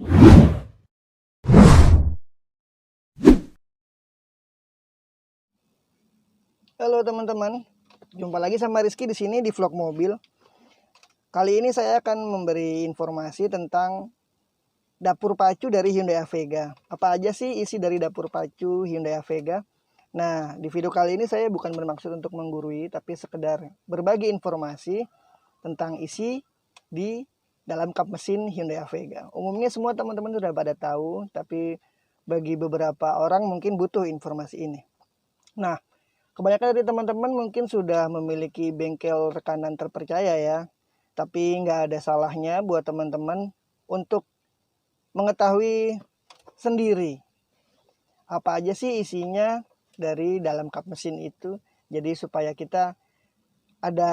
Halo teman-teman, jumpa lagi sama Rizky di sini di vlog mobil. Kali ini saya akan memberi informasi tentang dapur pacu dari Hyundai Avega. Apa aja sih isi dari dapur pacu Hyundai Avega? Nah, di video kali ini saya bukan bermaksud untuk menggurui, tapi sekedar berbagi informasi tentang isi di dalam kap mesin Hyundai Avega. Umumnya semua teman-teman sudah pada tahu, tapi bagi beberapa orang mungkin butuh informasi ini. Nah, kebanyakan dari teman-teman mungkin sudah memiliki bengkel rekanan terpercaya ya. Tapi nggak ada salahnya buat teman-teman untuk mengetahui sendiri apa aja sih isinya dari dalam kap mesin itu. Jadi supaya kita ada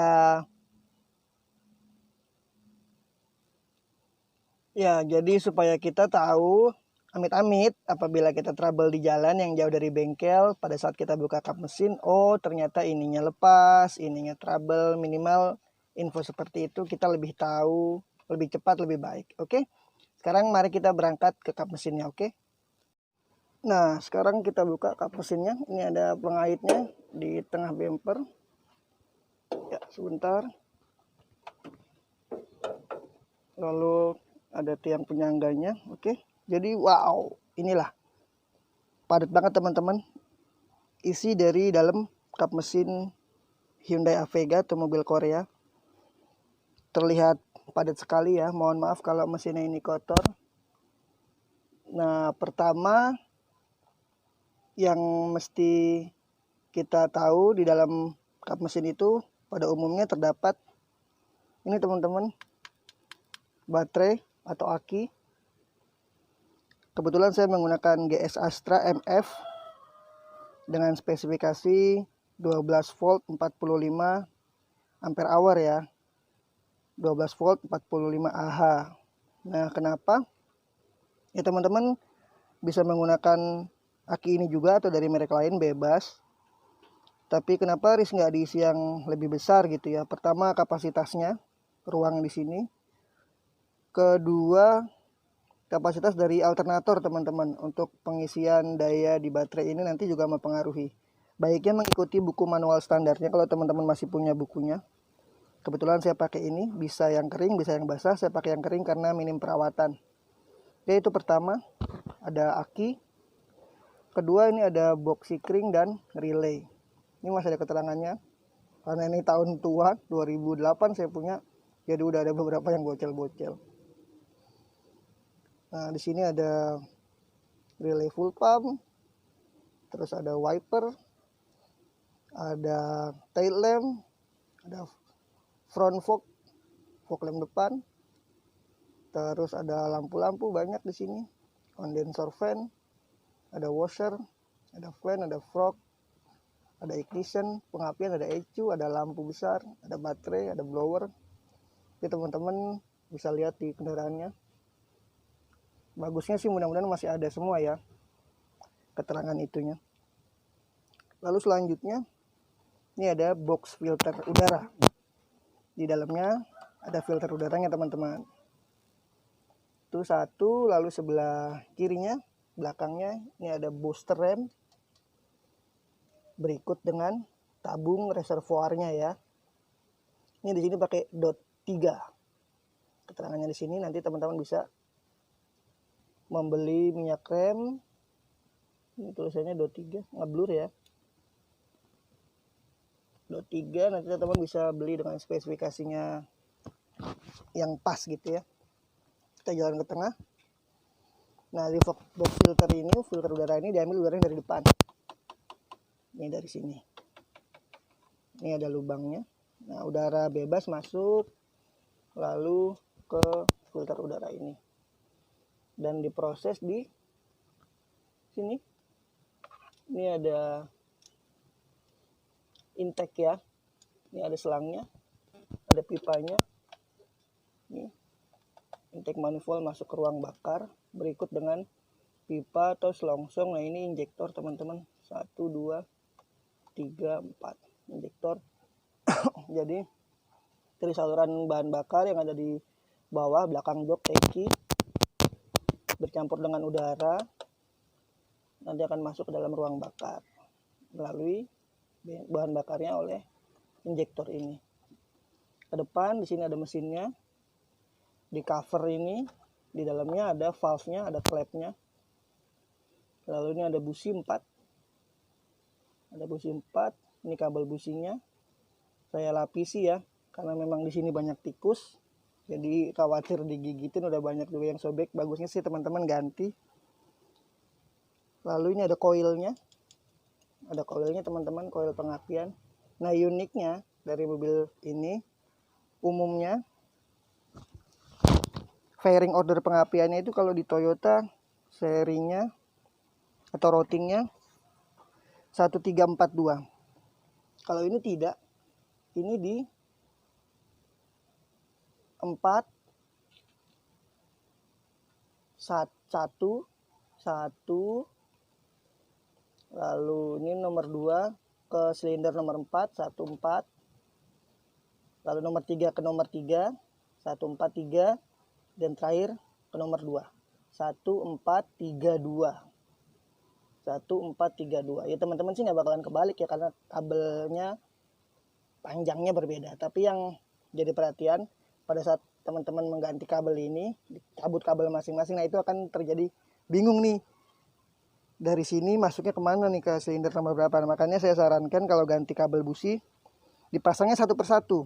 supaya kita tahu amit-amit apabila kita trouble di jalan yang jauh dari bengkel, pada saat kita buka kap mesin, oh ternyata ininya lepas, ininya trouble, minimal info seperti itu kita lebih tahu, lebih cepat, lebih baik. Oke, sekarang mari kita berangkat ke kap mesinnya. Oke, nah sekarang kita buka kap mesinnya. Ini ada pengaitnya di tengah bumper ya, sebentar. Lalu ada tiang penyangganya. Oke, jadi wow, inilah padat banget teman-teman isi dari dalam kap mesin Hyundai Avega atau mobil Korea. Terlihat padat sekali ya, mohon maaf kalau mesinnya ini kotor. Nah, pertama yang mesti kita tahu di dalam kap mesin itu pada umumnya terdapat ini teman-teman, baterai atau aki. Kebetulan saya menggunakan GS Astra MF dengan spesifikasi 12 volt 45 ampere hour ya. 12 volt 45 Ah. Nah, kenapa? Ya teman-teman bisa menggunakan aki ini juga atau dari merek lain bebas. Tapi kenapa Riz nggak diisi yang lebih besar gitu ya? Pertama kapasitasnya, ruang di sini. Kedua kapasitas dari alternator teman-teman, untuk pengisian daya di baterai ini nanti juga mempengaruhi. Baiknya mengikuti buku manual standarnya kalau teman-teman masih punya bukunya. Kebetulan saya pakai ini, bisa yang kering bisa yang basah. Saya pakai yang kering karena minim perawatan. Oke, itu pertama, ada aki. Kedua ini ada box sikring dan relay. Ini masih ada keterangannya karena ini tahun tua 2008 saya punya, jadi udah ada beberapa yang bocel-bocel. Nah, di sini ada relay full pump, terus ada wiper, ada tail lamp, ada front fog lamp depan, terus ada lampu-lampu banyak di sini, kondensor fan, ada washer, ada fan, ada frog, ada ignition, pengapian, ada ECU, ada lampu besar, ada baterai, ada blower. Jadi teman-teman bisa lihat di kendaraannya. Bagusnya sih mudah-mudahan masih ada semua ya keterangan itunya. Lalu selanjutnya ini ada box filter udara. Di dalamnya ada filter udaranya teman-teman. Itu satu, lalu sebelah kirinya, belakangnya ini ada booster rem. Berikut dengan tabung reservoirnya ya. Ini di sini pakai dot 3. Keterangannya di sini, nanti teman-teman bisa membeli minyak rem. Ini tulisannya dot 3, ngeblur ya. Dot 3 nanti teman-teman bisa beli dengan spesifikasinya yang pas gitu ya. Kita jalan ke tengah. Nah, di box filter ini, filter udara ini diambil udaranya dari depan. Ini dari sini. Ini ada lubangnya. Nah, udara bebas masuk lalu ke filter udara ini. Dan diproses di sini. Ini ada intake ya. Ini ada selangnya, ada pipanya. Ini intake manifold masuk ke ruang bakar. Berikut dengan pipa atau selongsong. Nah, ini injektor teman-teman. 1, 2, 3, 4 injektor. Jadi dari saluran bahan bakar yang ada di bawah belakang jok teki bercampur dengan udara, nanti akan masuk ke dalam ruang bakar melalui bahan bakarnya oleh injektor ini. Ke depan di sini ada mesinnya. Di cover ini di dalamnya ada valve-nya, ada klepnya. Lalu ini ada busi 4. Ada busi 4. Ini kabel businya. Saya lapisi ya, karena memang di sini banyak tikus. Jadi khawatir digigitin, udah banyak juga yang sobek. Bagusnya sih teman-teman ganti. Lalu ini ada koilnya. Ada koilnya teman-teman, koil pengapian. Nah, uniknya dari mobil ini, umumnya fairing order pengapiannya itu kalau di Toyota serinya atau routingnya 1342. Kalau ini tidak, ini di 4 1 1, lalu ini nomor 2 ke silinder nomor 4 14, lalu nomor 3 ke nomor 3 143, dan terakhir ke nomor 2 1432. 1432 ya teman-teman sih nggak bakalan kebalik ya, karena kabelnya panjangnya berbeda. Tapi yang jadi perhatian pada saat teman-teman mengganti kabel ini, dicabut kabel masing-masing, nah itu akan terjadi bingung nih, dari sini masuknya kemana nih, ke silinder nomor berapa. Nah, makanya saya sarankan kalau ganti kabel busi dipasangnya satu persatu,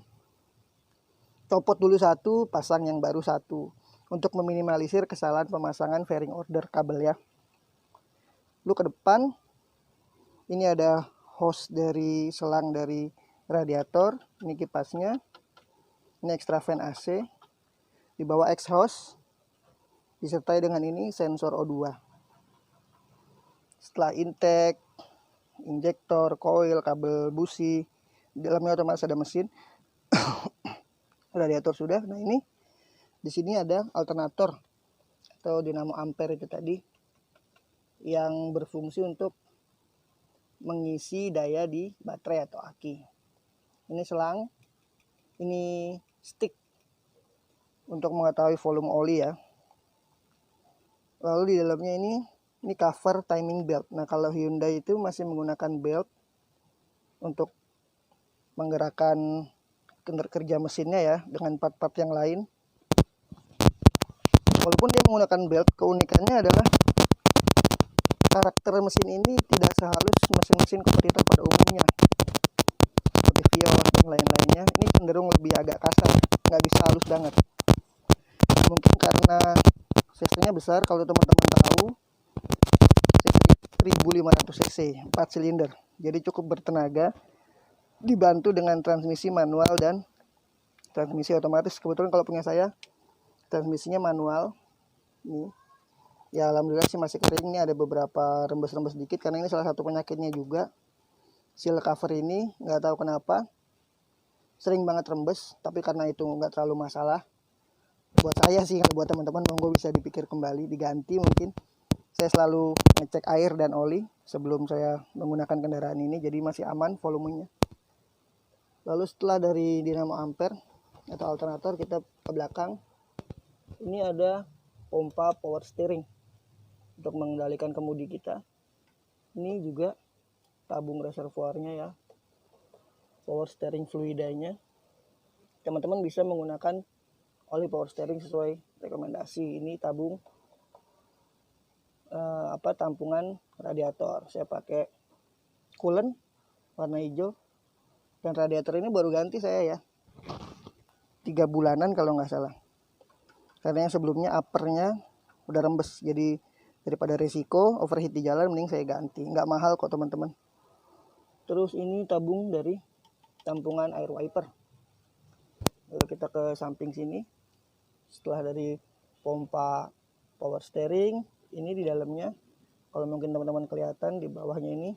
copot dulu satu, pasang yang baru satu, untuk meminimalisir kesalahan pemasangan fairing order kabel ya. Lalu ke depan ini ada hose dari selang dari radiator, ini kipasnya, ini extra fan AC, di bawah exhaust disertai dengan ini sensor O2. Setelah intake, injektor, coil, kabel busi, di dalamnya otomatis ada mesin. Radiator sudah. Nah, ini di sini ada alternator atau dinamo ampere itu tadi, yang berfungsi untuk mengisi daya di baterai atau aki. Ini selang, ini stick untuk mengetahui volume oli ya. Lalu di dalamnya ini cover timing belt. Nah, kalau Hyundai itu masih menggunakan belt untuk menggerakkan kerja mesinnya ya, dengan part-part yang lain. Walaupun dia menggunakan belt, keunikannya adalah karakter mesin ini tidak sehalus mesin-mesin kompetitor pada umumnya, seperti Vios dan lain-lainnya. Ini cenderung lebih agak kasar, nggak bisa halus banget. Mungkin karena cc-nya besar, kalau teman-teman tahu, cc 1500 cc, 4 silinder, jadi cukup bertenaga, dibantu dengan transmisi manual dan transmisi otomatis. Kebetulan kalau punya saya transmisinya manual. Nih. Ya alhamdulillah sih masih kering. Ini ada beberapa rembes-rembes dikit, karena ini salah satu penyakitnya juga. Seal cover ini nggak tahu kenapa sering banget rembes, tapi karena itu nggak terlalu masalah buat saya sih. Kalau buat teman-teman monggo bisa dipikir kembali, diganti mungkin. Saya selalu ngecek air dan oli sebelum saya menggunakan kendaraan ini, jadi masih aman volumenya. Lalu setelah dari dinamo ampere atau alternator, kita ke belakang. Ini ada pompa power steering untuk mengendalikan kemudi kita. Ini juga tabung reservoirnya ya, power steering fluidanya. Teman-teman bisa menggunakan oli power steering sesuai rekomendasi. Ini tabung tampungan radiator. Saya pakai coolant warna hijau, dan radiator ini baru ganti saya ya, 3 bulanan kalau nggak salah, karena yang sebelumnya uppernya udah rembes. Jadi daripada resiko overheat di jalan, mending saya ganti. Nggak mahal kok teman-teman. Terus ini tabung dari tampungan air wiper. Lalu kita ke samping sini. Setelah dari pompa power steering, ini di dalamnya, kalau mungkin teman-teman kelihatan di bawahnya ini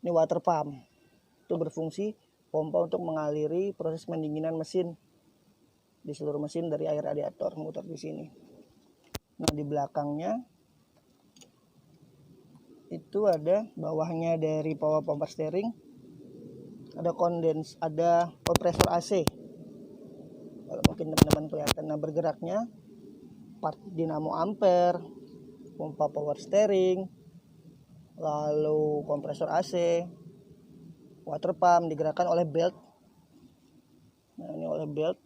water pump. Itu berfungsi pompa untuk mengaliri proses pendinginan mesin di seluruh mesin dari air radiator, muter di sini. Nah, di belakangnya itu ada bawahnya dari power steering, ada kompresor AC. Kalau mungkin teman-teman kelihatan. Nah, bergeraknya part dinamo ampere, pompa power steering, lalu kompresor AC, water pump digerakkan oleh belt. Nah, ini oleh belt,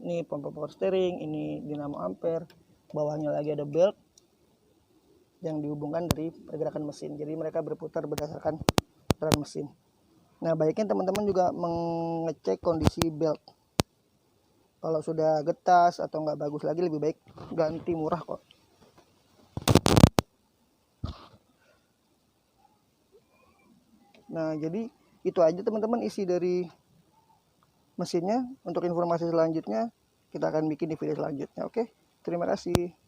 ini pompa power steering, ini dinamo ampere, bawahnya lagi ada belt yang dihubungkan dari pergerakan mesin. Jadi mereka berputar berdasarkan putaran mesin. Nah, baiknya teman-teman juga mengecek kondisi belt. Kalau sudah getas atau nggak bagus lagi, lebih baik ganti, murah kok. Nah, jadi itu aja teman-teman isi dari mesinnya. Untuk informasi selanjutnya kita akan bikin di video selanjutnya. Oke, terima kasih.